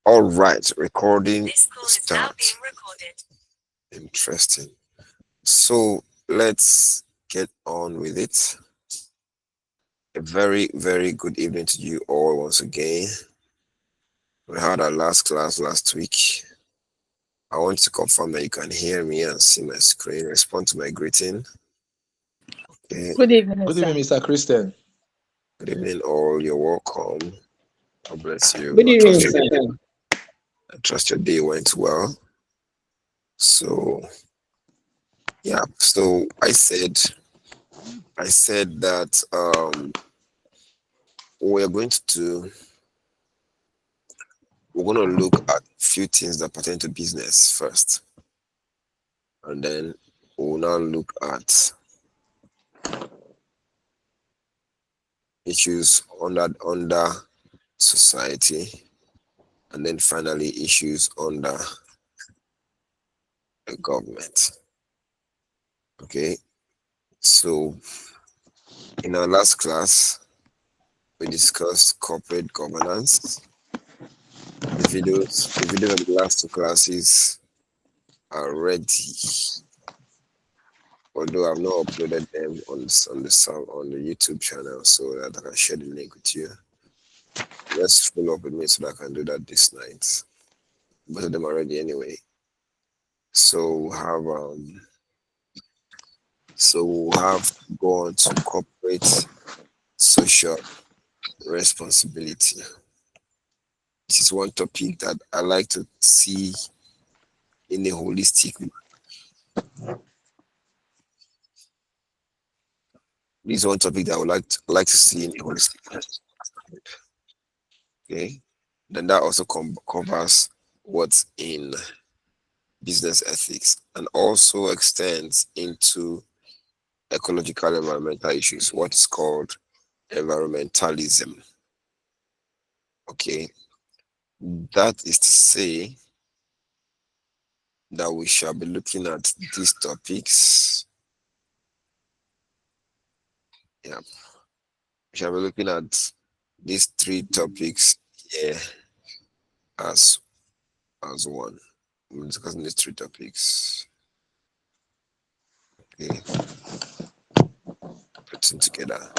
All right, recording This call is now start. being recorded. Interesting. So let's get on with it. A very, very good evening to you all once again. We had our last class last week. I want to confirm that you can hear me and see my screen. Respond to my greeting. Okay. Good evening, Good evening, sir. Mr. Christian. Good evening, all. You're welcome. God bless you. Good evening, sir. I trust your day went well. So yeah. So I said that we're going to do we're going to look at a few things that pertain to business first, and then we'll now look at issues under society, and then finally issues under the government. Okay, so in our last class, we discussed corporate governance. The videos of the last two classes are ready, although I've not uploaded them on the YouTube channel so that I can share the link with you. Let's follow up with me so that I can do that this night. Both of them are ready anyway. So we have to go on to corporate social responsibility. This is one topic that I like to see in a holistic manner. This is one topic that I would like to see in a holistic manner. Okay. Then that also covers what's in business ethics and also extends into ecological environmental issues, what is called environmentalism. Okay, that is to say that we shall be looking at these topics. Yeah, we shall be looking at these three topics here as one. We're discussing these three topics. Okay, putting together.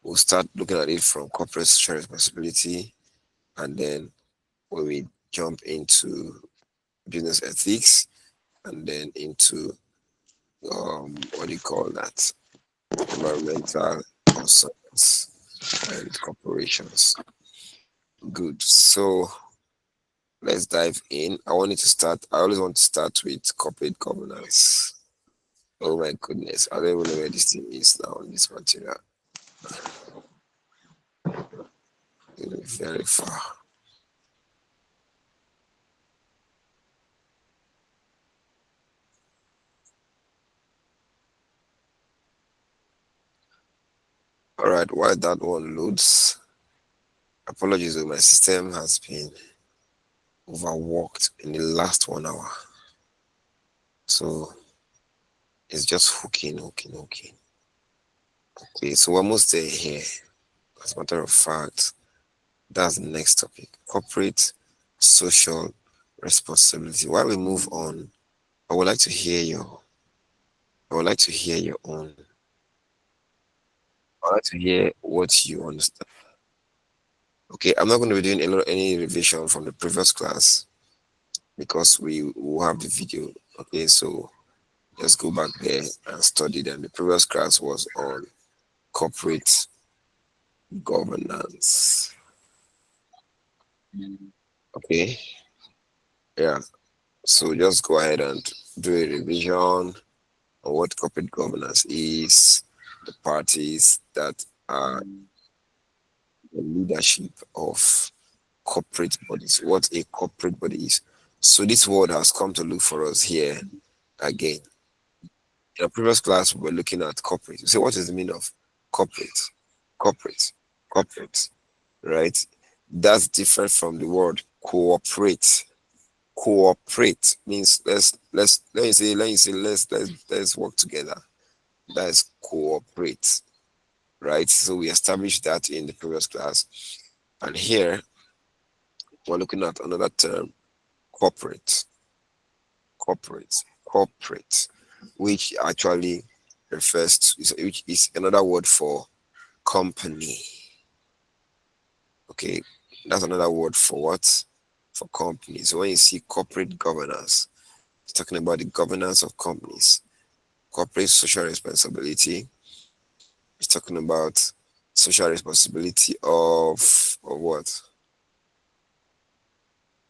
We'll start looking at it from corporate social responsibility, and then when we jump into business ethics, and then into what do you call that? Environmental concerns and corporations. Good. So let's dive in. I always want to start with corporate governance. Oh my goodness. I don't even know where this thing is now on this material. Very far. All right, while that one loads, apologies, my system has been overworked in the last 1 hour. So it's just hooking. Okay, so we're almost there here. As a matter of fact, that's the next topic. Corporate social responsibility. While we move on, I would like to hear your I would like to hear your own. I would like to hear what you understand. Okay, I'm not going to be doing any revision from the previous class because we will have the video. Okay, so let's go back there and study them. The previous class was on corporate governance. Okay, yeah. So just go ahead and do a revision on what corporate governance is, the parties that are the leadership of corporate bodies, what a corporate body is. So this word has come to look for us here again. In our previous class, we were looking at corporate. So what is the meaning of corporate? Corporate, corporate, right? That's different from the word cooperate. Cooperate means let's work together. That is cooperate, right? So we established that in the previous class, and here we're looking at another term, corporate, corporate, which actually refers to, which is another word for company. Okay, that's another word for what? For companies. So when you see corporate governance, it's talking about the governance of companies. Corporate social responsibility, it's talking about social responsibility of what?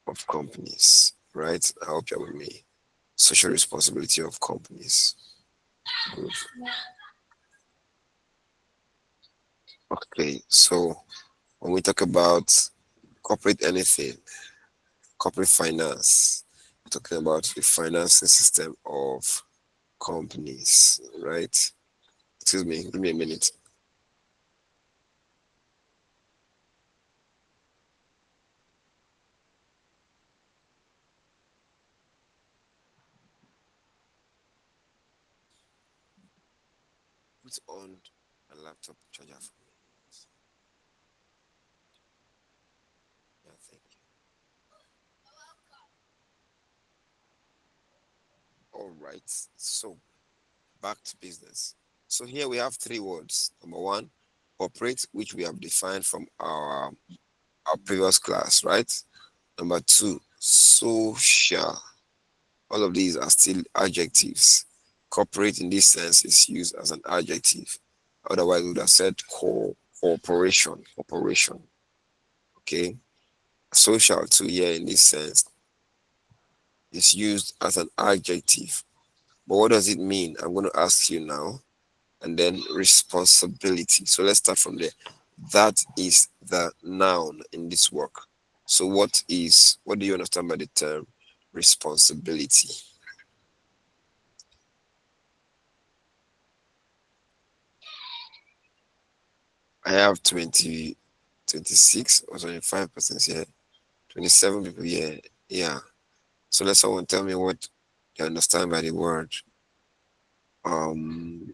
Of companies, right? I hope you're with me. Social responsibility of companies. Good. Okay, so when we talk about corporate anything, corporate finance, we're talking about the financing system of companies, right? Excuse me, give me a minute. Put on a laptop charger for me. Yeah, thank you. All right, so back to business. So here we have three words. Number one, corporate, which we have defined from our previous class, right? Number two, social. All of these are still adjectives. Corporate in this sense is used as an adjective. Otherwise, we would have said corporation, corporation. Okay. Social too here in this sense is used as an adjective. But what does it mean? I'm going to ask you now. And then responsibility. So let's start from there. That is the noun in this work. So what do you understand by the term responsibility? I have 26 or 25% here, 27 people here. Yeah. So let someone tell me what they understand by the word um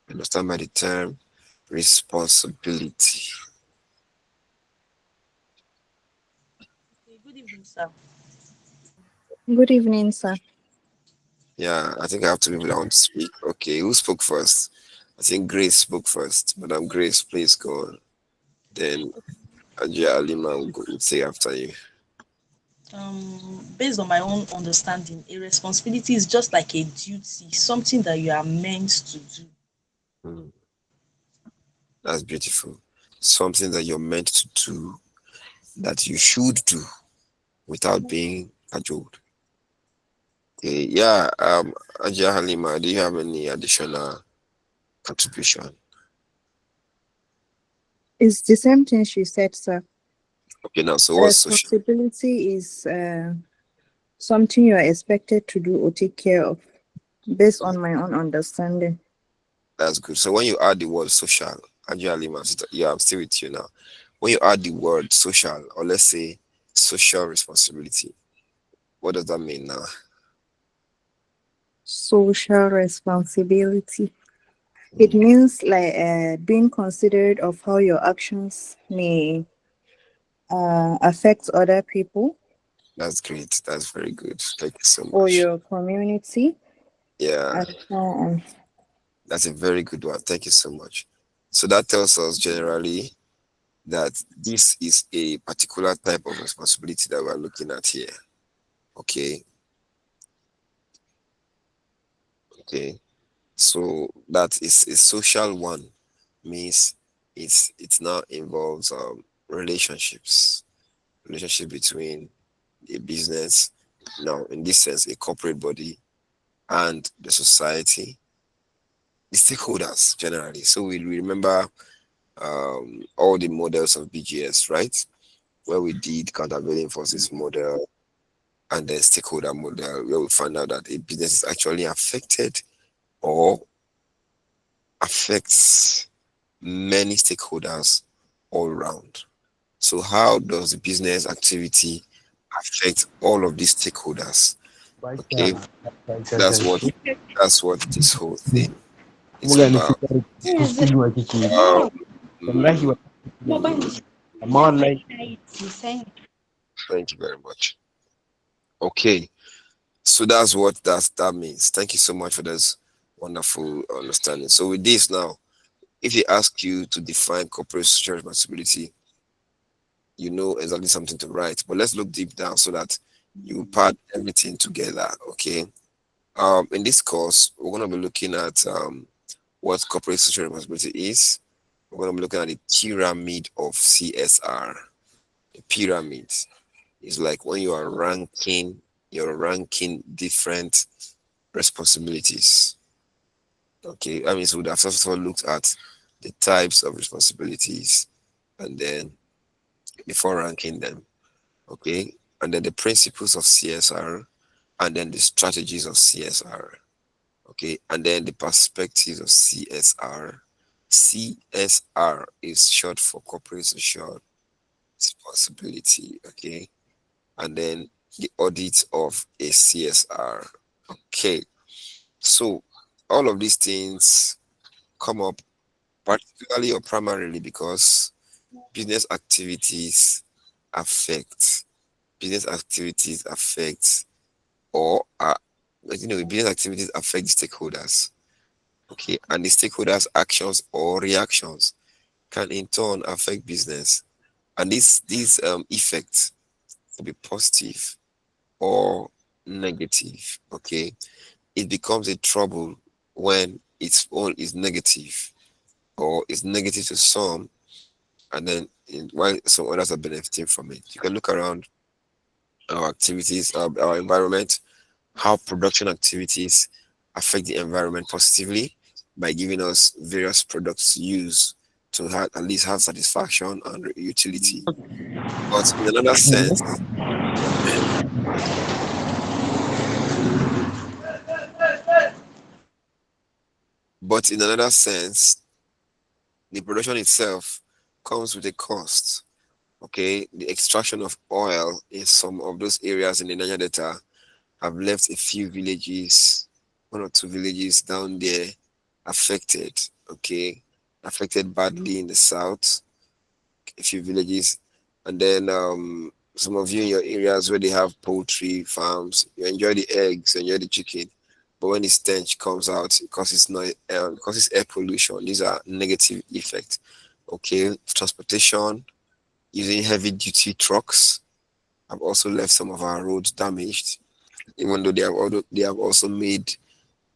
understand by the term responsibility. Okay, good evening, sir. Good evening, sir. Yeah, I think I have two people that want to speak. Okay, who spoke first? I think Grace spoke first. Madam Grace, please go on. Then Ajay Alima will say after you. Based on my own understanding, a responsibility is just like a duty, something that you are meant to do. Hmm, that's beautiful. Something that you're meant to do, that you should do without being cajoled. Okay, yeah, Ajay Halima, do you have any additional contribution? It's the same thing she said, sir. Okay, now, so what's social? Responsibility is something you are expected to do or take care of, based Hmm, on my own understanding. that's good. So when you add the word social, Ajay Halima, yeah, I'm still with you now. When you add the word social, or let's say social responsibility, what does that mean now? Social responsibility. It Hmm, means like being considerate of how your actions may affect other people that's great. That's very good. Thank you so or much. your community Yeah, and so on. that's a very good one. Thank you so much. So that tells us generally that this is a particular type of responsibility that we're looking at here. Okay. Okay. So that is a social one, means it now involves relationships, relationship between a business, now in this sense, a corporate body and the society, the stakeholders generally. So we remember all the models of BGS, right? Where we did countervailing forces model and then stakeholder model, where we found out that a business is actually affected or affects many stakeholders all around. So how does the business activity affect all of these stakeholders? Okay, that's what this whole thing is Kuma ga ni about. fitar Who is it? inuwa kike yi. Um, Wallahi mm, Mobile. more like Thank you very much. Okay, so that's what that means. Thank you so much for this wonderful understanding. So with this now, if they ask you to define corporate social responsibility, you know exactly something to write. But let's look deep down so that you part everything together. Okay. In this course, we're gonna be looking at what corporate social responsibility is. We're gonna be looking at the pyramid of CSR. The pyramid is like when you're ranking different responsibilities. Okay, that means we would have first of all looked at the types of responsibilities and then before ranking them. Okay, and then the principles of CSR and then the strategies of CSR. Okay, and then the perspectives of CSR. CSR is short for corporate social responsibility. Okay, and then the audit of a CSR. Okay, so all of these things come up particularly or primarily because business activities affect business activities affect or business activities affect the stakeholders. Okay, and the stakeholders' actions or reactions can in turn affect business, and these effects will be positive or negative. Okay, it becomes a trouble when its all is negative or is negative to some, and then while some others are benefiting from it. You can look around our activities, our environment, how production activities affect the environment positively by giving us various products to use to at least have satisfaction and utility. But in another sense, but in another sense, the production itself comes with a cost. Okay, the extraction of oil in some of those areas in the Niger Delta have left a few villages, one or two villages down there affected. Okay, affected badly in the south, a few villages, and then some of you in your areas where they have poultry farms, you enjoy the eggs, you enjoy the chicken, but when the stench comes out, it causes noise, causes air pollution. These are negative effects. Okay, transportation using heavy duty trucks have also left some of our roads damaged, even though they have also made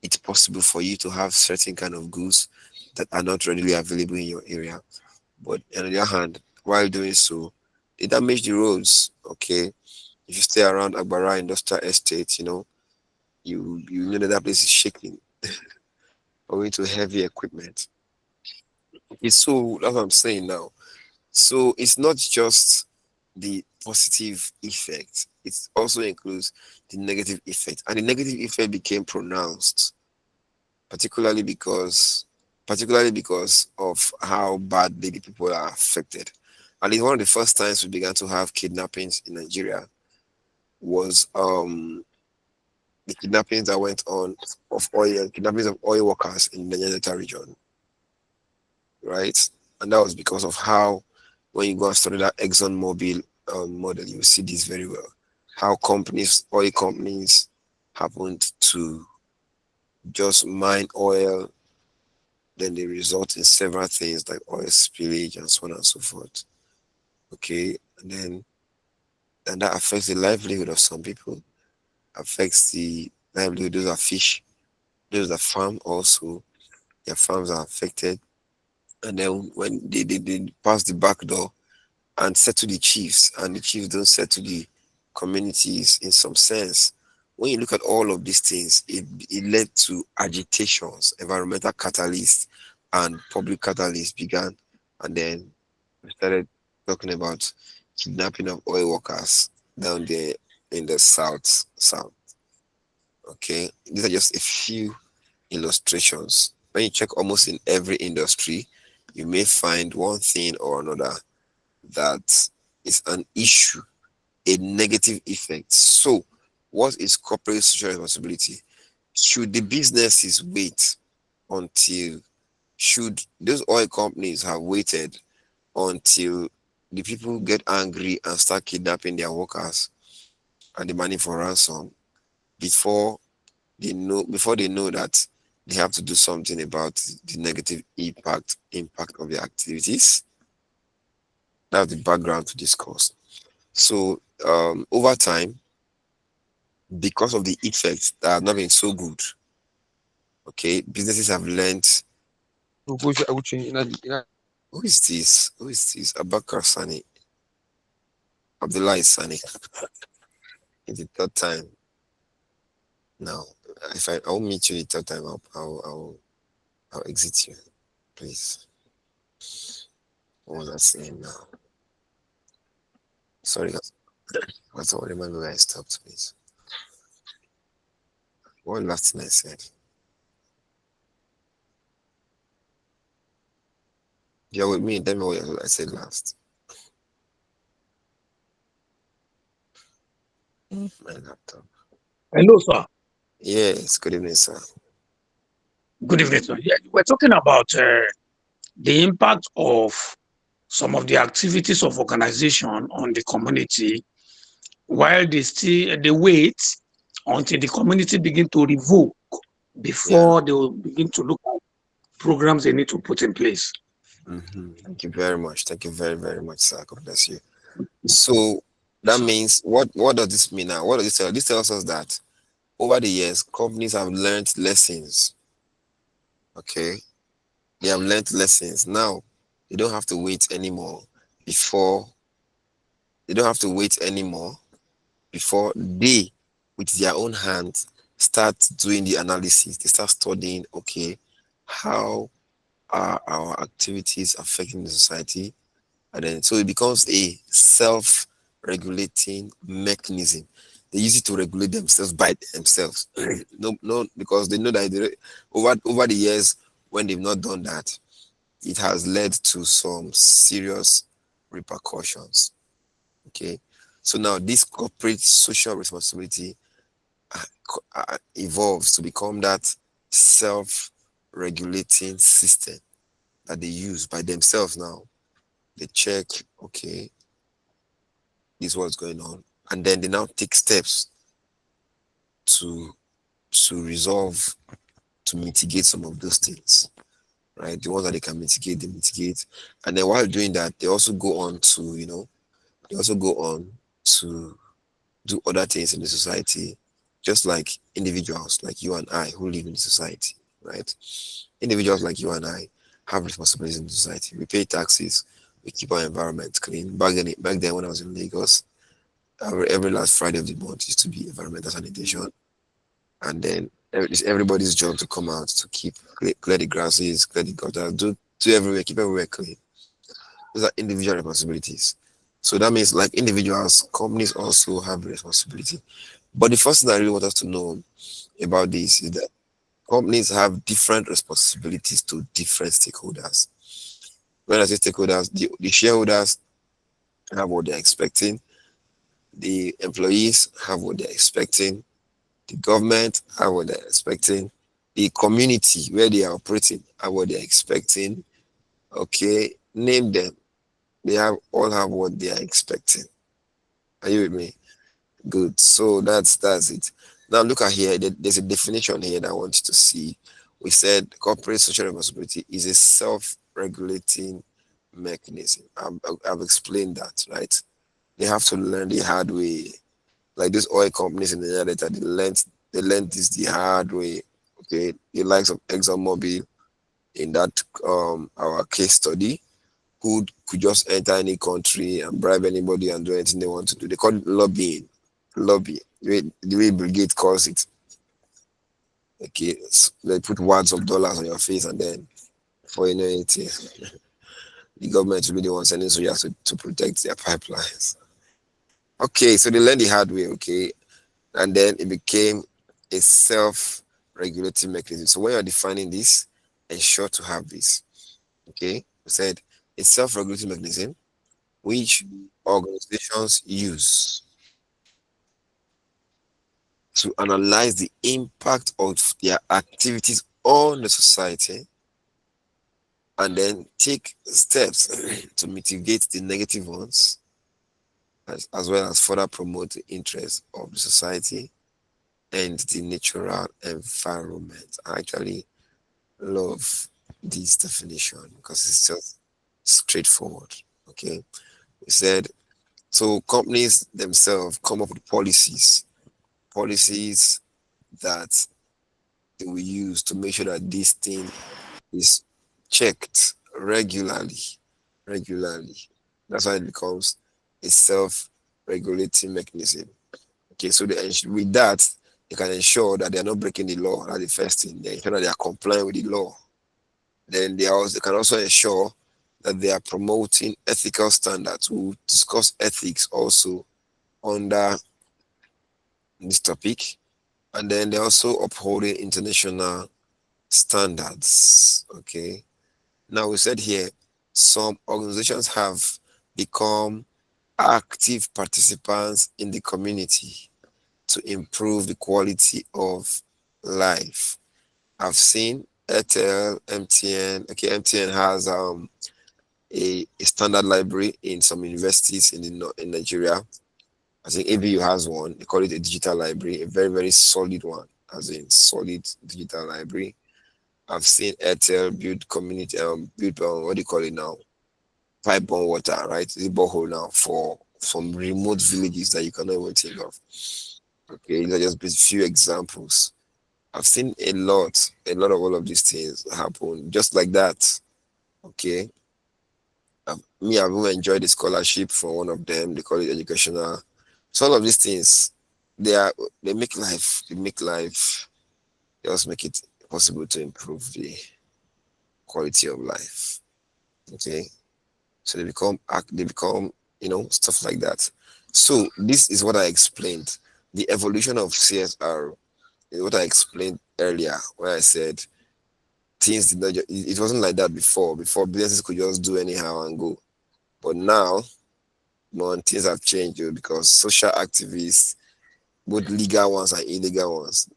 it possible for you to have certain kind of goods that are not readily available in your area. But on the other hand, while doing so, they damage the roads. Okay, if you stay around Agbara Industrial Estate, you know that that place is shaking owing to heavy equipment. Okay, so that's what I'm saying now. So it's not just the positive effect; it also includes the negative effect, and the negative effect became pronounced, particularly because particularly because of how badly the people are affected. And it's one of the first times we began to have kidnappings in Nigeria was the kidnappings that went on of oil kidnappings of oil workers in the Niger Delta region, right? And that was because of how when you go and study that Exxon Mobil model, you will see this very well. How oil companies happened to just mine oil, then they result in several things like oil spillage and so on and so forth. Okay, and that affects the livelihood of some people, affects the livelihood those that fish, those that farm also, their farms are affected. And then when they pass the back door and settle the chiefs, and the chiefs don't settle the communities in some sense. When you look at all of these things, it led to agitations, environmental catalysts, and public catalysts began. And then we started talking about kidnapping of oil workers down there in the south. Okay, these are just a few illustrations. When you check almost in every industry, you may find one thing or another that is an issue, a negative effect. So, what is corporate social responsibility? Should the businesses wait until, should those oil companies have waited until the people get angry and start kidnapping their workers and demanding for ransom before before they know that they have to do something about the negative impact of their activities. That's the background to discuss. So over time, because of the effects that have not been so good, okay, businesses have learned. Who is this? Who is this? Abakar Sani. Abdullah Sani. It's the third time now. If I'll meet you the third time, I'll exit you. Please. What was I saying now? Sorry, that's all. Remember where I stopped, please. What last thing I said? You're with me. Tell me what I said last. My laptop. Hello, sir. Yes, good evening, sir. Good evening, sir. Yeah, we're talking about the impact of some of the activities of organization on the community while they wait until the community begin to revoke Yeah. before they will begin to look at programs they need to put in place. Thank you very much. Thank you very, very much, sir. God bless you. So that So, means what does this mean now? What does this tell? This tells us that over the years, companies have learned lessons. Okay. They have learned lessons. Now they don't have to wait anymore before they don't have to wait anymore before they with their own hands start doing the analysis. They start studying, okay, how are our activities affecting the society? And then so it becomes a self-regulating mechanism. They use it to regulate themselves by themselves. No, because they know that over the years when they've not done that, it has led to some serious repercussions. Okay, so now this corporate social responsibility evolves to become that self-regulating system that they use by themselves now. They check, okay, this is what's going on, and then they now take steps to resolve, to mitigate some of those things, right? The ones that they can mitigate, they mitigate, and then while doing that, they also go on to they also go on to do other things in the society, just like individuals like you and I who live in the society, right? Individuals like you and I have responsibilities in the society. We pay taxes, we keep our environment clean. Back then when I was in Lagos, every last Friday of the month used to be environmental sanitation, and then it's everybody's job to come out to keep clear the grasses, clear the gutter, do everywhere, keep everywhere clean. Those are individual responsibilities. So that means, like individuals, companies also have responsibility. But the first thing I really want us to know about this is that companies have different responsibilities to different stakeholders. When I say stakeholders, the shareholders have what they're expecting, the employees have what they're expecting, the government have what they're expecting, the community where they are operating have what they're expecting. Okay, name them. They have all have what they are expecting. Are you with me? Good. So that's it. Now look at here. There's a definition here that I want you to see. We said corporate social responsibility is a self-regulating mechanism. I've explained that, right? They have to learn the hard way. Like these oil companies in the United States, they learned this the hard way. Okay, the likes of ExxonMobil in that our case study, who could just enter any country and bribe anybody and do anything they want to do. They call it lobbying. Lobby. The way Brigade calls it. Okay. They put wads of dollars on your face, and then before you know it, the government will be the one sending soldiers to protect their pipelines. Okay, so they learned the hard way, okay. And then it became a self-regulating mechanism. So when you're defining this, ensure to have this. Okay. We said a self-regulating mechanism which organizations use to analyze the impact of their activities on the society and then take steps to mitigate the negative ones, as well as further promote the interests of the society and the natural environment. I actually love this definition because it's just straightforward. Okay, we said so companies themselves come up with policies that they will use to make sure that this thing is checked regularly. That's why it becomes a self-regulating mechanism. Okay, so with that, they can ensure that they are not breaking the law. That's the first thing. They ensure that they are complying with the law. Then they can also ensure that they are promoting ethical standards. We'll discuss ethics also under this topic. And then they're also upholding international standards. Okay. Now we said here, some organizations have become active participants in the community to improve the quality of life. I've seen Airtel, MTN. Okay, MTN has a standard library in some universities in Nigeria. I think ABU has one. They call it a digital library, a very, very solid one, as in solid digital library. I've seen Airtel build community, build, what do you call it now? Pipe-borne water, right? The borehole now for some remote villages that you cannot even think of. Okay, these are just a few examples. I've seen a lot of all of these things happen just like that. Okay, I've even enjoyed the scholarship from one of them. They call it educational. So all of these things, they are they make life. They make life. They also make it possible to improve the quality of life. Okay, so they become stuff like that. So this is what I explained. The evolution of CSR is what I explained earlier, where I said things did not. It wasn't like that before. Before businesses could just do anyhow and go, but now, man, things have changed because social activists, both legal ones and illegal ones,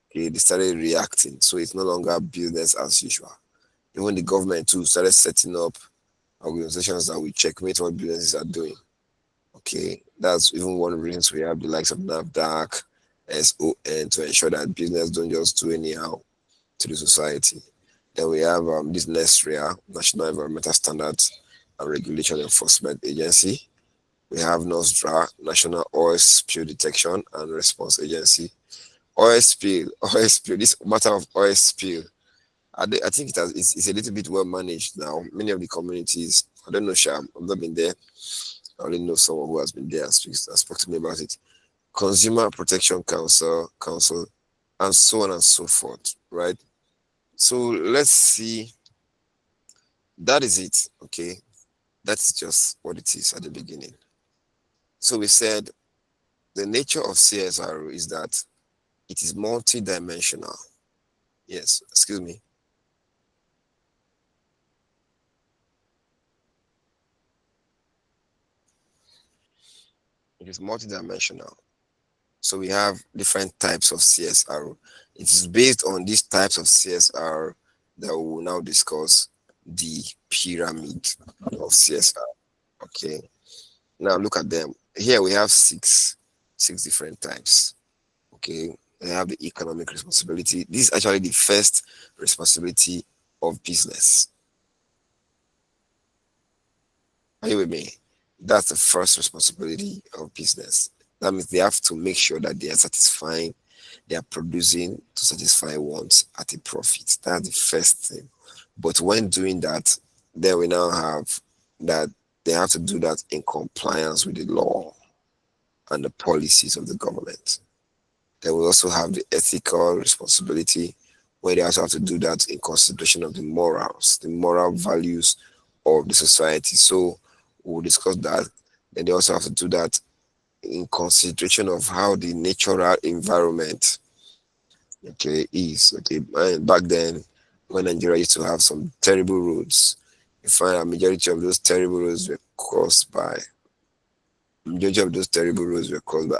okay, they started reacting. So it's no longer business as usual. Even the government too started setting up organizations that will checkmate what businesses are doing. Okay, that's even one of the reasons we have the likes of NAFDAC, SON to ensure that business don't just do anyhow to the society. Then we have this NESRIA, National Environmental Standards and Regulation Enforcement Agency. We have NOSDRA, National Oil Spill Detection and Response Agency. Oil spill, oil spill. This matter of oil spill, I think it's a little bit well managed now. Many of the communities, I don't know, Sham, I've not been there. I only know someone who has been there and spoke to me about it. Consumer Protection Council, and so on and so forth, right? So let's see. That is it, okay? That's just what it is at the beginning. So we said the nature of CSR is that it is multidimensional. Yes, excuse me. It is multidimensional. So we have different types of CSR. It is based on these types of CSR that we will now discuss the pyramid of CSR. Okay. Now look at them. Here we have six different types. Okay. We have the economic responsibility. This is actually the first responsibility of business. Are you with me? That's the first responsibility of business. That means they have to make sure that they are producing to satisfy wants at a profit. That's the first thing. But when doing that, then we now have that they have to do that in compliance with the law and the policies of the government. Then we also have the ethical responsibility, where they also have to do that in consideration of the morals, the moral values of the society. So we'll discuss that. Then they also have to do that in consideration of how the natural environment, okay, is. Okay, and back then, when Nigeria used to have some terrible roads, you find a majority of those terrible roads were caused by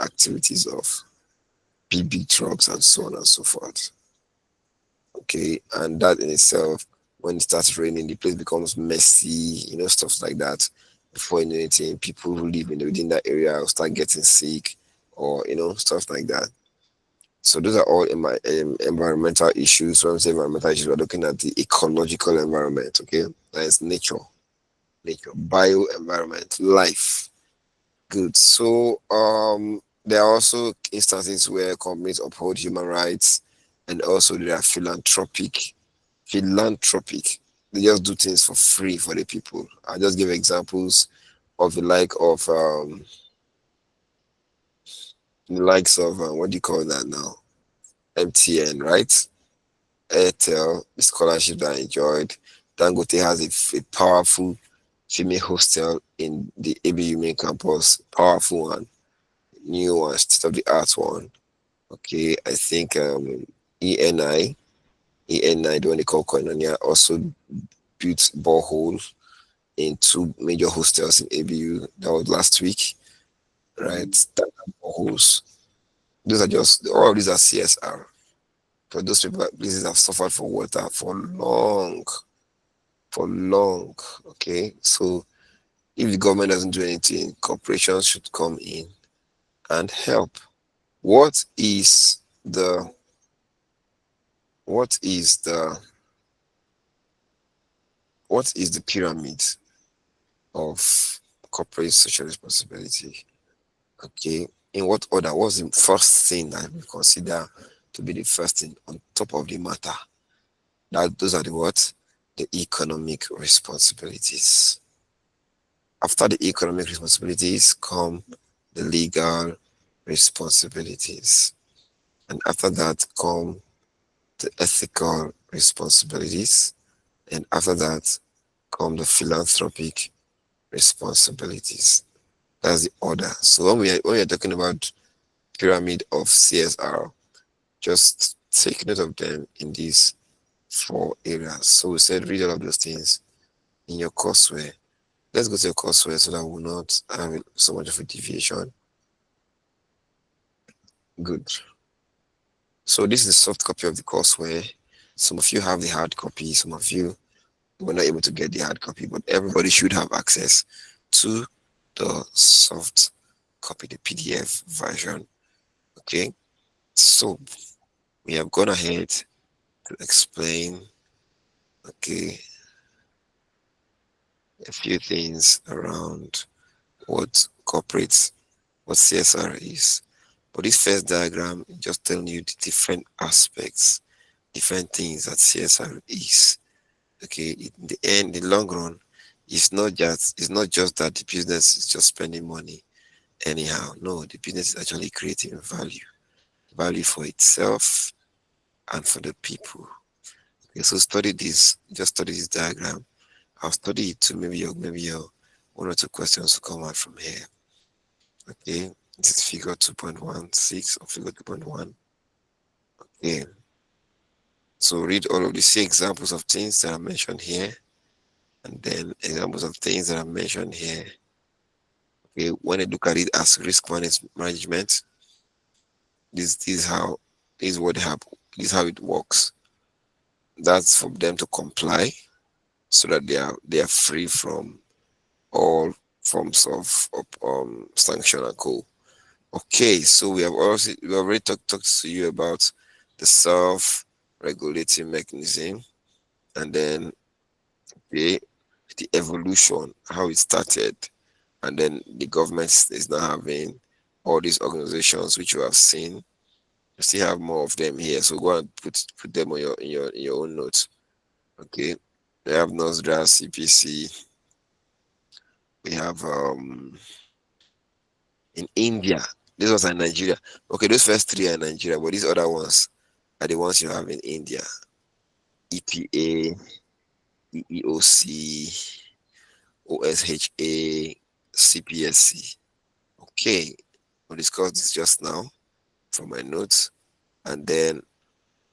activities of big trucks and so on and so forth. Okay, and that in itself when it starts raining, the place becomes messy, stuff like that. Before you know anything, people who live within that area will start getting sick, or stuff like that. So those are all environmental issues. When we say environmental issues, we're looking at the ecological environment. Okay, that is nature, bio environment, life. Good. So there are also instances where companies uphold human rights, and also they are philanthropic. They just do things for free for the people. I just give examples of the likes of what do you call that now? MTN, right? Airtel, the scholarship that I enjoyed. Dangote has a powerful female hostel in the ABU main campus. Powerful one, new one, state of the art one. Okay, I think ENI, ENI, the one they call Koinonia, also built borehole in two major hostels in ABU. That was last week, right? That boreholes. Those are just all of these are CSR. But those people places have suffered for water for long. Okay, so if the government doesn't do anything, corporations should come in and help. What is the what is the what is the pyramid of corporate social responsibility? Okay, in what order? What's the first thing that we consider to be the first thing on top of the matter? That those are the what? The economic responsibilities. After the economic responsibilities come the legal responsibilities. And after that come the ethical responsibilities. And after that come the philanthropic responsibilities. That's the order. So when we're talking about pyramid of CSR, just take note of them in these four areas. So we said read all of those things in your courseware. Let's go to your courseware so that we'll not have so much of a deviation. Good. So this is a soft copy of the courseware. Some of you have the hard copy, some of you were not able to get the hard copy, but everybody should have access to the soft copy, the PDF version. Okay, so we have gone ahead to explain, okay, a few things around what what CSR is. But this first diagram is just telling you the different aspects, different things that CSR is. Okay, in the end, the long run, it's not just that the business is just spending money anyhow. No, the business is actually creating value for itself and for the people. Okay, so study this diagram. I'll study it too. Maybe your one or two questions will come out from here. Okay, this is figure 2.16 or figure 2.1. Okay, so read all of the see examples of things that are mentioned here, and then examples of things that are mentioned here. Okay, when I look at it as risk management, this is how this is what happen. This is how it works. That's for them to comply so that they are free from all forms of sanction and co. Okay, so we already talked to you about the self-regulating mechanism, and then the the evolution, how it started, and then the government is now having all these organizations which you have seen. You still have more of them here, so go and put them on your own notes. Okay, we have NOSDRA, CPC. We have in India. This was in Nigeria. Okay, those first three are in Nigeria, but these other ones are the ones you have in India. EPA, EEOC, OSHA, CPSC. Okay, we'll discuss this just now from my notes, and then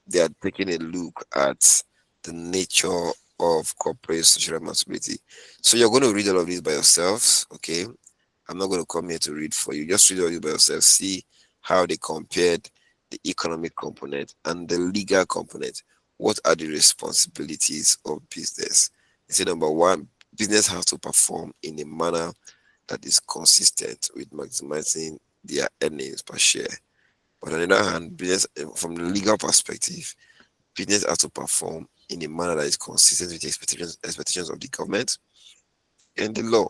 they are taking a look at the nature of corporate social responsibility. So you're going to read all of this by yourselves, okay? I'm not going to come here to read for you. Just read all this by yourself. See how they compared the economic component and the legal component. what are the responsibilities of business? They say number one, business has to perform in a manner that is consistent with maximizing their earnings per share. But on the other hand, business, from the legal perspective, business has to perform in a manner that is consistent with the expectations of the government and the law.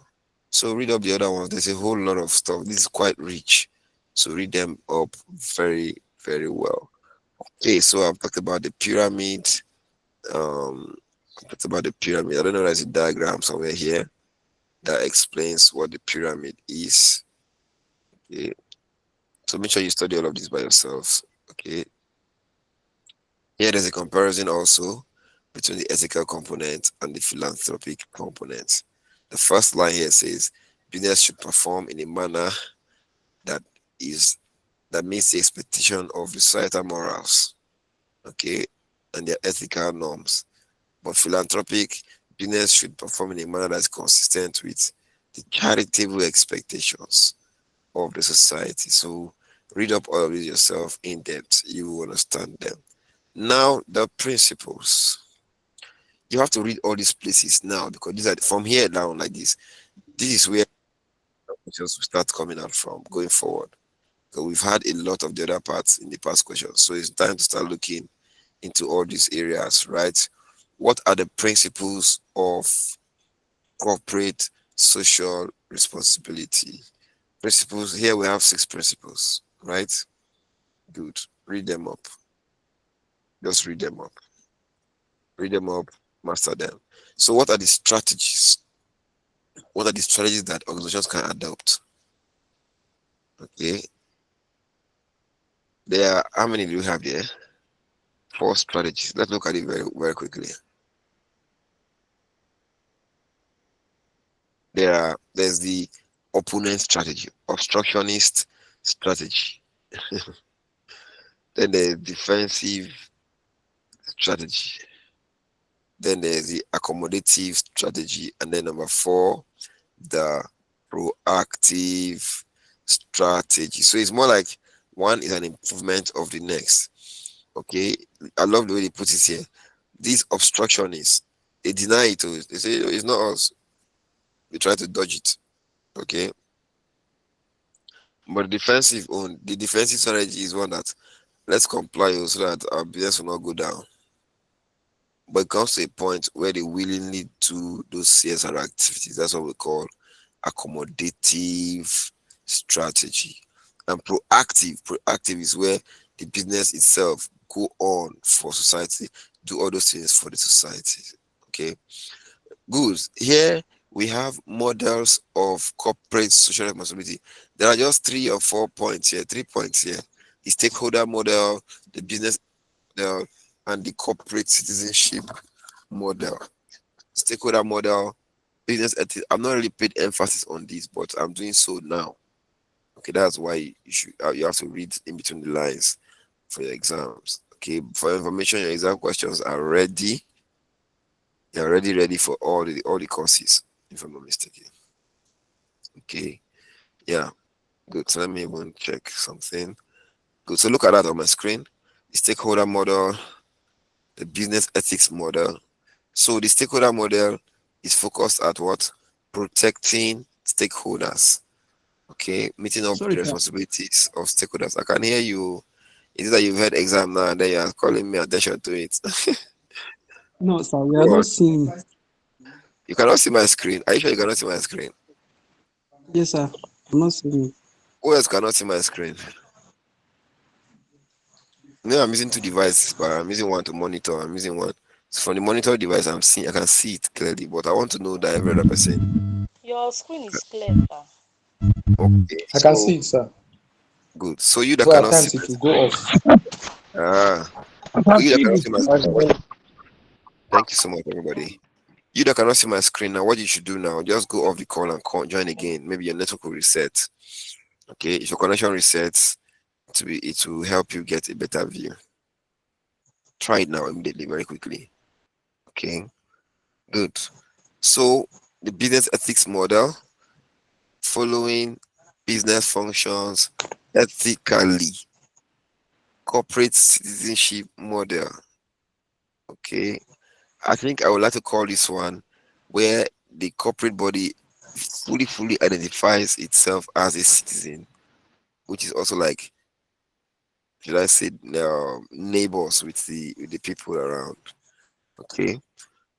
So read up the other ones. There's a whole lot of stuff. This is quite rich. So read them up very, very well. Okay, so I've talked about the pyramid. Um, I talked about the pyramid. I don't know, there's a diagram somewhere here that explains what the pyramid is. Okay. So make sure you study all of this by yourselves. Okay. Here there's a comparison also between the ethical component and the philanthropic component. The first line here says business should perform in a manner that is that meets the expectation of the societal morals, okay, and their ethical norms. But philanthropic business should perform in a manner that is consistent with the charitable expectations of the society. So read up all of this yourself in depth. You will understand them. Now the principles. You have to read all these places now because these are from here down like this. This is where questions will start coming out from going forward. So we've had a lot of the other parts in the past questions. So it's time to start looking into all these areas, right? What are the principles of corporate social responsibility? Principles, here we have 6 principles, right? Good. Read them up. Just read them up. Read them up, master them. So what are the strategies? What are the strategies that organizations can adopt? Okay. There are, how many do we have there? 4 strategies. Let's look at it very, very quickly. There's the opponent strategy, obstructionist strategy. Then there's defensive strategy. Then there's the accommodative strategy. And then number 4, the proactive strategy. So it's more like one is an improvement of the next. Okay. I love the way they put it here. These obstructionists, they deny it. They say it's not us. We try to dodge it. Okay. But the defensive strategy is one that let's comply so that our business will not go down. But it comes to a point where they willingly do those CSR activities. That's what we call accommodative strategy. And proactive is where the business itself go on for society, do all those things for the society. Okay, good. Here we have models of corporate social responsibility. There are just 3 or 4 points here, 3 points here. The stakeholder model, the business model, and the corporate citizenship model. Stakeholder model, business ethics. I'm not really paid emphasis on this, but I'm doing so now. Okay, that's why you have to read in between the lines for your exams. Okay, for information, your exam questions are ready. You're already ready for all the courses, if I'm not mistaken. Okay, yeah, good. So let me even check something. Good. So look at that on my screen. The stakeholder model, the business ethics model. So the stakeholder model is focused at what? Protecting stakeholders. Okay, meeting up with Sorry, the sir. responsibilities of stakeholders. I can hear you. It is that you've had exam now and then you are calling me attention to it. No, sir, we Go are on. not seeing. You cannot see my screen. Are you sure you cannot see my screen? Yes, sir. I'm not seeing. Who else cannot see my screen? No, I'm using 2 devices, but I'm using one to monitor. I'm using one. So from the monitor device, I can see it clearly, but I want to know that every other person. Your screen is clear, sir. Okay, I can so see it, sir. good. So you that But at cannot see times it my will go screen. off. Ah, I can you that see cannot the see my screen. Thank you so much, everybody. You that cannot see my screen now, what you should do now, just go off the call and join again. Maybe your network will reset. Okay, if your connection resets, it will help you get a better view. Try it now immediately, very quickly. Okay, good. So the business ethics model, following business functions ethically, corporate citizenship model. Okay, I think I would like to call this one where the corporate body fully identifies itself as a citizen, which is also like, should I say, neighbors with the people around. Okay.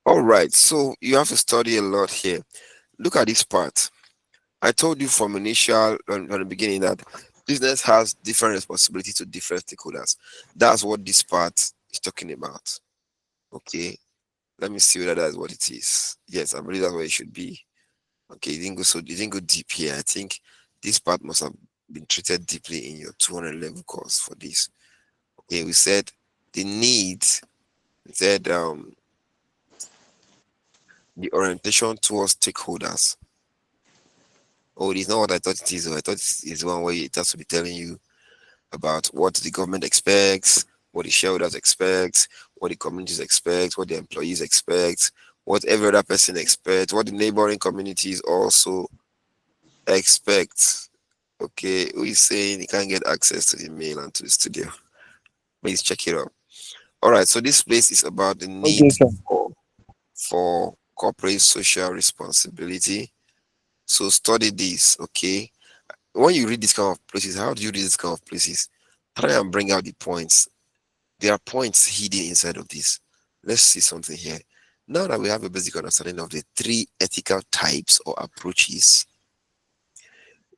All right. So you have to study a lot here. Look at this part. I told you from the beginning that business has different responsibility to different stakeholders. That's what this part is talking about. Okay. Let me see whether that's what it is. Yes, I believe that's what it should be. Okay, you didn't go deep here. I think this part must have been treated deeply in your 200 level course for this. Okay, we said the need, we said the orientation towards stakeholders. Oh, it is not what I thought it is. Oh, I thought it is one way it has to be telling you about what the government expects, what the shareholders expect, what the communities expect, what the employees expect, what every other person expects, what the neighboring communities also expect. Okay, who is saying he can't get access to the mail and to the studio? Please check it out. All right, so this place is about the Okay, need sir. for corporate social responsibility. So study this, okay? When you read this kind of places, how do you read this kind of places? Try and bring out the points. There are points hidden inside of this. Let's see something here. Now that we have a basic understanding of the three ethical types or approaches,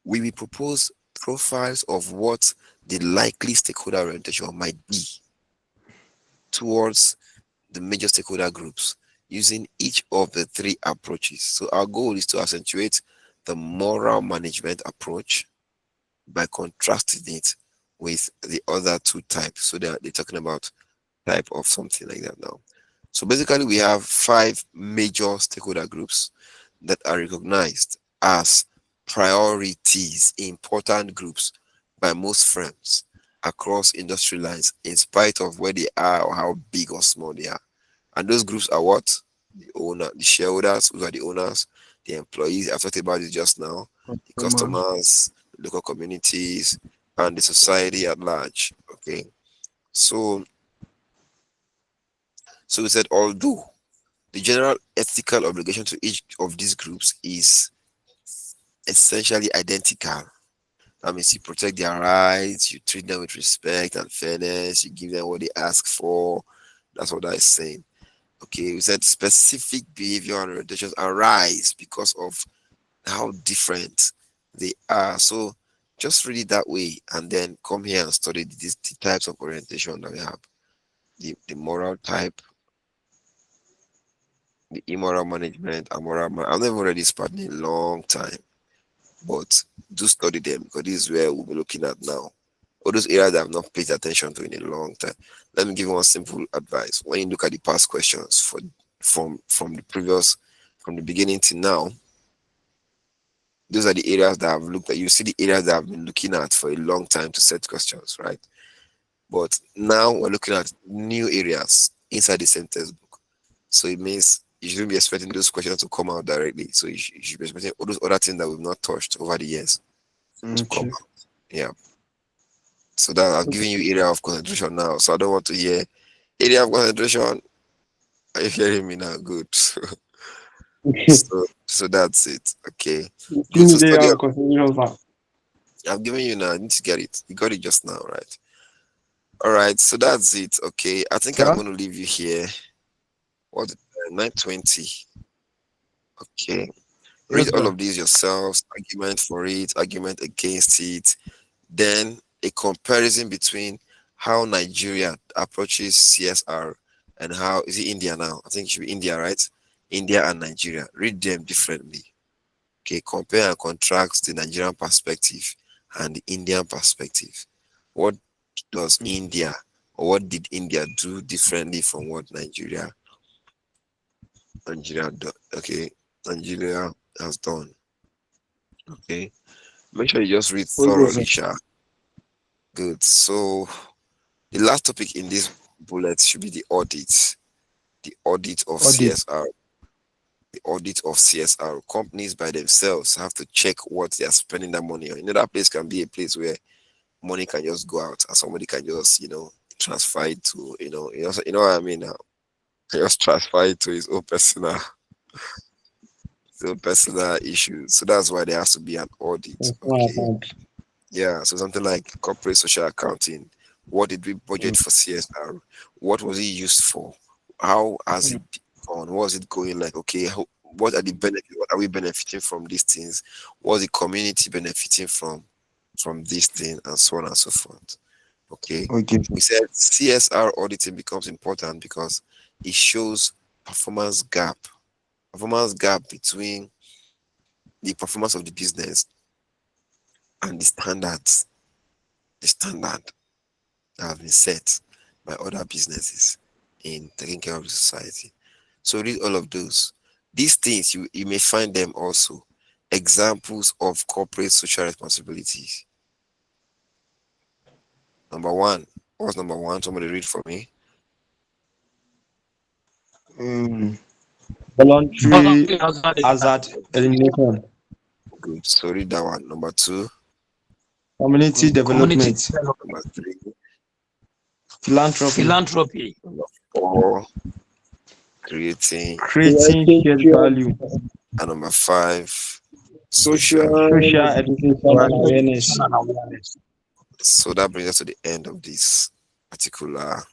we will propose profiles of what the likely stakeholder orientation might be towards the major stakeholder groups using each of the three approaches. So our goal is to accentuate the moral management approach by contrasting it with the other two types. So they're talking about type of something like that now. So basically we have five major stakeholder groups that are recognized as priorities, important groups by most firms across industry lines, in spite of where they are or how big or small they are. And those groups are what? The owner, the shareholders, who are the owners, the employees, I've talked about it just now, the Customers. customers, local communities, and the society at large. Okay. So so we said although the general ethical obligation to each of these groups is essentially identical. That means you protect their rights, you treat them with respect and fairness, you give them what they ask for. That's what that is saying. Okay, we said specific behavior and orientations arise because of how different they are. So just read it that way and then come here and study these the types of orientation that we have. The moral type, the immoral management, I've never read this part in a long time, but do study them because this is where we'll be looking at now. All those areas that I've not paid attention to in a long time. Let me give you one simple advice. When you look at the past questions from the previous from the beginning to now, those are the areas that I've looked at. You see the areas that I've been looking at for a long time to set questions, right? But now we're looking at new areas inside the same textbook. So it means you shouldn't be expecting those questions to come out directly. So you should be expecting all those other things that we've not touched over the years to come Okay. out. Yeah. So that I've Okay. given you area of concentration now. So I don't want to hear area of concentration. Are you hearing me now? Good. Okay. So that's it. Okay. Give Good. me So the study. consideration, sir. I've given you now. I need to get it. You got it just now, right? All right. So that's it. Okay. I think I'm Sir? going to leave you here. What 9:20? Okay. Read Yes, all sir. of these yourselves. Argument for it. Argument against it. Then a comparison between how Nigeria approaches CSR and how is it India now? I think it should be India, right? India and Nigeria. Read them differently. Okay, compare and contrast the Nigerian perspective and the Indian perspective. What does India or what did India do differently from what Nigeria do, okay, Nigeria has done. Okay. Make sure you just read Okay, sir. thoroughly, Sha. Good. So the last topic in this bullet should be the audit. The audit of Audit. CSR. The audit of CSR. Companies by themselves have to check what they are spending that money on. You know, that place can be a place where money can just go out and somebody can just, transfer it to, you know what I mean now. just transfer it to his own personal issues. So that's why there has to be an audit. Personal Okay. account. Yeah. So something like corporate social accounting. What did we budget for CSR? What was it used for? How has it gone? What was it going like? Okay. What are the benefits? What are we benefiting from these things? What's the community benefiting from this thing, and so on and so forth? Okay. Okay. We said CSR auditing becomes important because it shows performance gap, performance gap between the performance of the business and the standard that have been set by other businesses in taking care of the society. So read all of those. These things you may find them also examples of corporate social responsibilities. Number one. What's number one? Somebody read for me. Um, voluntary Voluntary hazard hazard elimination. Good. So read that one. Number two. Community community development. Number development, three. Philanthropy. philanthropy, Number four. Creating. Creating shared value. And number five. Social Social. education and education awareness. and awareness. So that brings us to the end of this particular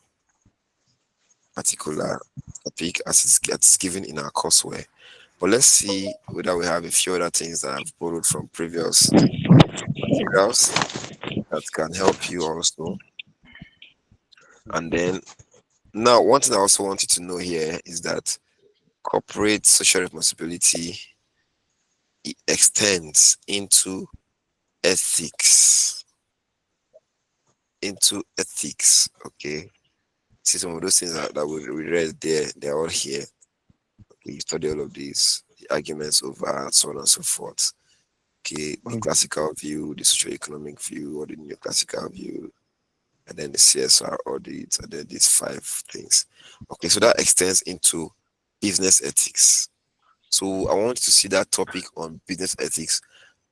topic as it's given in our courseware. But let's see whether we have a few other things that I've borrowed from previous materials that can help you also. And then now, one thing I also want you to know here is that corporate social responsibility, it extends into ethics. Okay. See some of those things that we read there, they're all here. Okay, you study all of these, the arguments over, and so on and so forth. Okay, the classical view, the socio-economic view, or the neoclassical view, and then the CSR audit, and then these five things. Okay, so that extends into business ethics. So I want you to see that topic on business ethics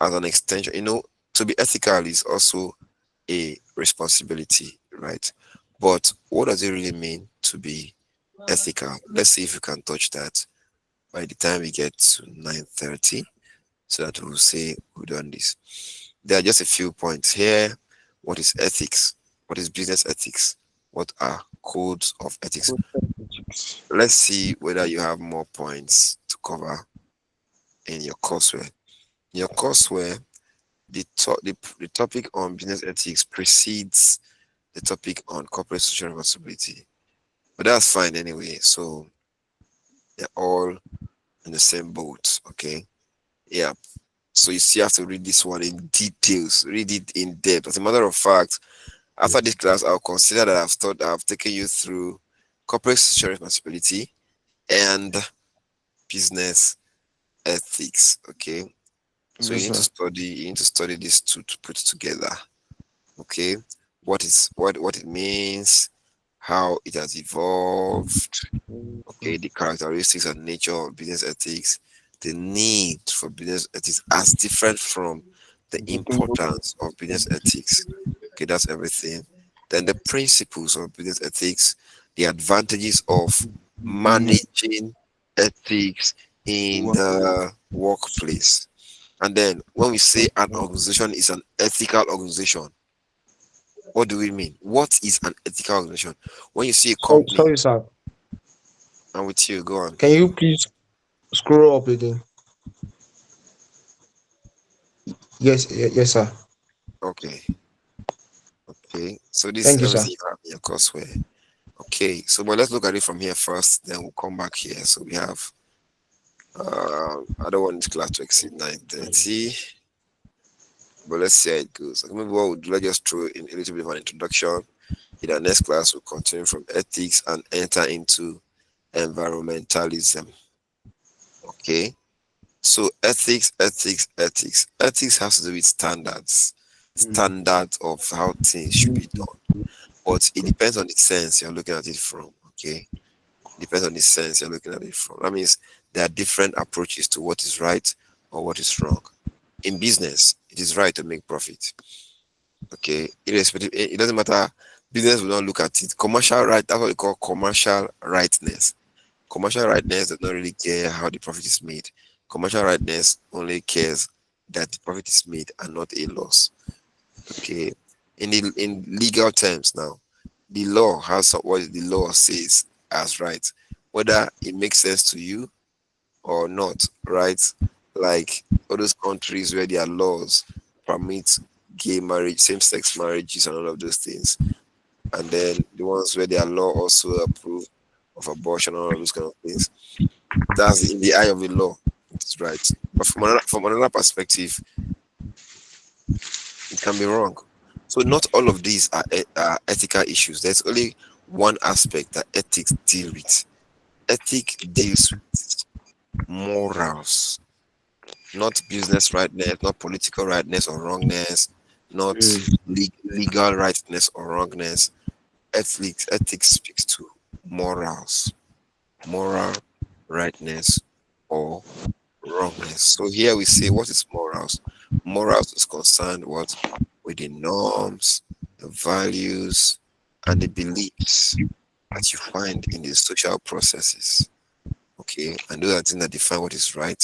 as an extension. To be ethical is also a responsibility, right? But what does it really mean to be ethical? Let's see if we can touch that by the time we get to 9:30, so that we'll say we've done this. There are just a few points here. What is ethics? What is business ethics? What are codes of ethics? Let's see whether you have more points to cover in your courseware. In your courseware, the topic on business ethics precedes the topic on corporate social responsibility. But that's fine anyway. So they're all in the same boat. Okay. Yeah. So you still have to read this one in details, read it in depth. As a matter of fact, after this class, I'll consider that I've taken you through corporate social responsibility and business ethics. Okay. So Yes, sir. you need to study these two to put together. Okay. What it means, how it has evolved, okay, the characteristics and nature of business ethics, the need for business ethics as different from the importance of business ethics. Okay, that's everything. Then the principles of business ethics, the advantages of managing ethics in the workplace. And then when we say an organization is an ethical organization, what do we mean? What is an ethical organization? When you see a company, Sorry, sir. and with you, go on. Can you please scroll up again? Yes, yes, sir. Okay. Okay. So this is Thank you, sir. everything you have in your courseware. Okay. So but let's look at it from here first, then we'll come back here. So we have I don't want this class to exceed 9:30. But let's see how it goes. Maybe what we'll do, let's just throw in a little bit of an introduction. In our next class, we'll continue from ethics and enter into environmentalism. Okay. So ethics has to do with standards of how things should be done. But it depends on the sense you're looking at it from. Okay. It depends on the sense you're looking at it from. That means there are different approaches to what is right or what is wrong. In business, it is right to make profit. Okay. Irrespective, it doesn't matter. Business will not look at it. Commercial right, that's what we call commercial rightness. Commercial rightness does not really care how the profit is made. Commercial rightness only cares that the profit is made and not a loss. Okay. In legal terms now, the law has what the law says as right, whether it makes sense to you or not, right? Like all those countries where their laws permit gay marriage, same-sex marriages, and all of those things, and then the ones where their law also approve of abortion and all of those kind of things. That's in the eye of the law, it's right. But from another perspective, it can be wrong. So not all of these are ethical issues. There's only one aspect that ethics deal with. Ethic deals with morals, not business rightness, not political rightness or wrongness, not legal rightness or wrongness. Ethics speaks to morals, moral rightness or wrongness. So here we say, what is morals? Morals is concerned what with the norms, the values, and the beliefs that you find in the social processes. Okay, and those are things that define what is right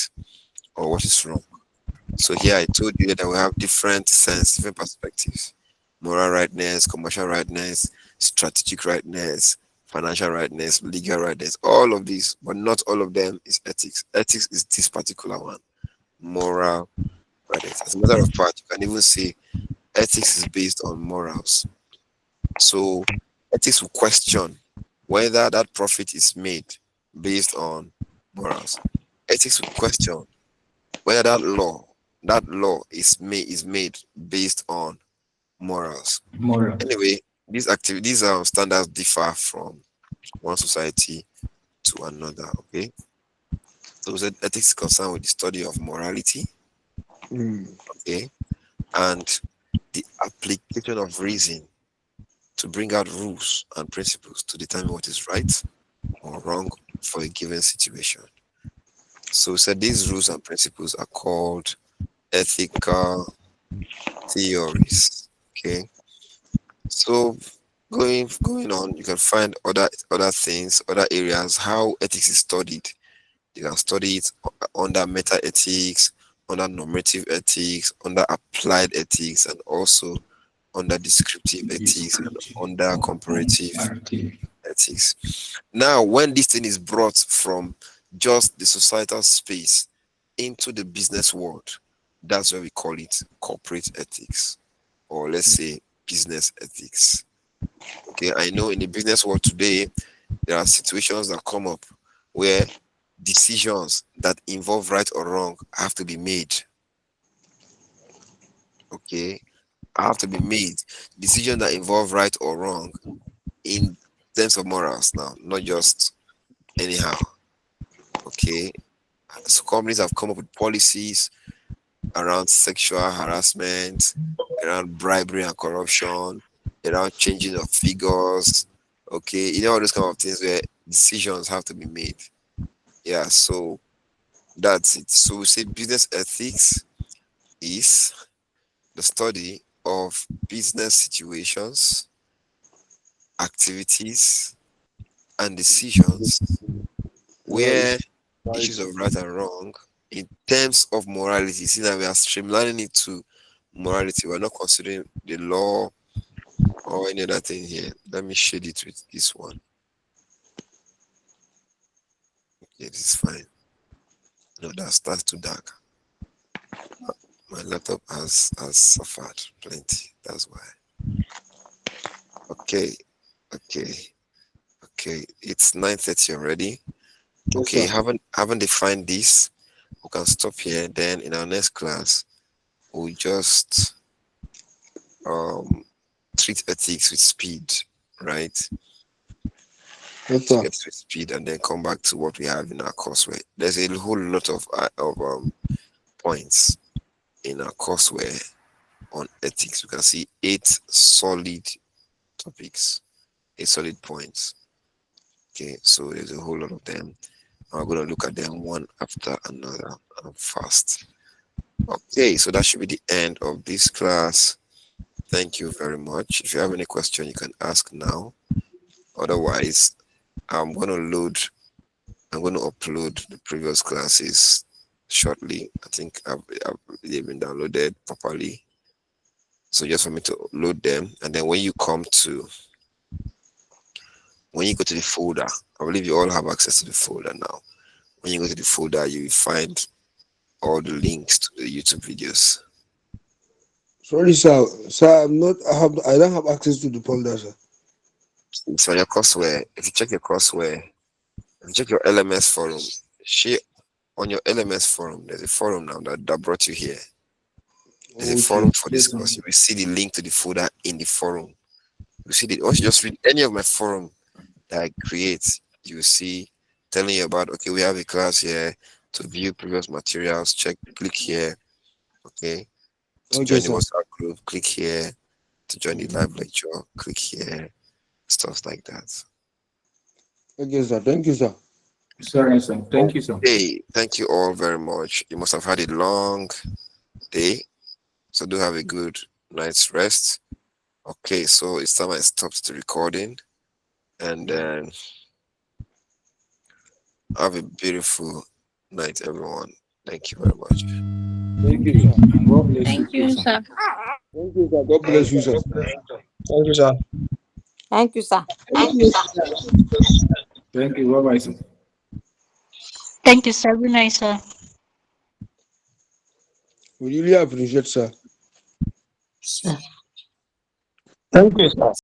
or what is wrong. So here I told you that we have different sense, different perspectives. Moral rightness, commercial rightness, strategic rightness, financial rightness, legal rightness, all of these, but not all of them is ethics. Ethics is this particular one, moral rightness. As a matter of fact, you can even say ethics is based on morals. So ethics will question whether that profit is made based on morals. Ethics will question whether that law is made based on morals. Moral. Anyway, these standards differ from one society to another. Okay, so ethics is concerned with the study of morality. Okay, and the application of reason to bring out rules and principles to determine what is right or wrong for a given situation. So we said these rules and principles are called ethical theories. Okay, so going on, you can find other things, other areas how ethics is studied. You can study it under meta ethics, under normative ethics, under applied ethics, and also under descriptive ethics and under comparative ethics. Now, when this thing is brought from just the societal space into the business world, that's where we call it corporate ethics, or let's say business ethics. Okay, I know in the business world today, there are situations that come up where decisions that involve right or wrong have to be made. Okay, have to be made. Decisions that involve right or wrong in terms of morals now, not just anyhow. Okay, so companies have come up with policies around sexual harassment, around bribery and corruption, around changing of figures. Okay, all those kind of things where decisions have to be made. Yeah, so that's it. So we say business ethics is the study of business situations, activities, and decisions where issues of right and wrong in terms of morality. See that we are streamlining it to morality. We're not considering the law or any other thing here. Let me shade it with this one. Okay, this is fine. No, that's too dark. My laptop has suffered plenty. That's why. Okay, okay, okay. It's 9:30 already. Okay, haven't defined this. We can stop here. Then in our next class, we just treat ethics with speed, right? Yes, To sir. get with speed, and then come back to what we have in our courseware. There's a whole lot of points in our courseware on ethics. You can see 8 solid topics, 8 solid points. Okay, so there's a whole lot of them. I'm going to look at them one after another fast. Okay, so that should be the end of this class. Thank you very much. If you have any question, you can ask now. Otherwise, I'm going to load I'm going to upload the previous classes shortly. I think they've been downloaded properly. So just for me to load them, and then when you go to the folder, I believe you all have access to the folder now. When you go to the folder, you will find all the links to the YouTube videos. Sorry, sir. Sir, I don't have access to the folder, sir. It's on your courseware. If you check your courseware, if you check your LMS forum, on your LMS forum, there's a forum now that brought you here. There's a forum for this course. You will see the link to the folder in the forum. You see the once you just read any of my forum that I create, you will see telling you about, okay, we have a class here to view previous materials. Click here. Okay. To join the WhatsApp group, click here. To join the live lecture, click here. Stuff like that. Okay, sir. Thank you, sir. Sorry, sir. Thank you, sir. Okay, thank you all very much. You must have had a long day, so do have a good night's rest. Okay, so it's time I stopped the recording, and then have a beautiful night, everyone. Thank you very much. Thank you, sir. God bless Thank you, sir. Thank you, sir. God bless you, sir. Thank you, sir. Thank you, sir. Thank you. Bye-bye, sir. Thank you, sir. Good night, sir. We really appreciate, sir. Thank you, sir.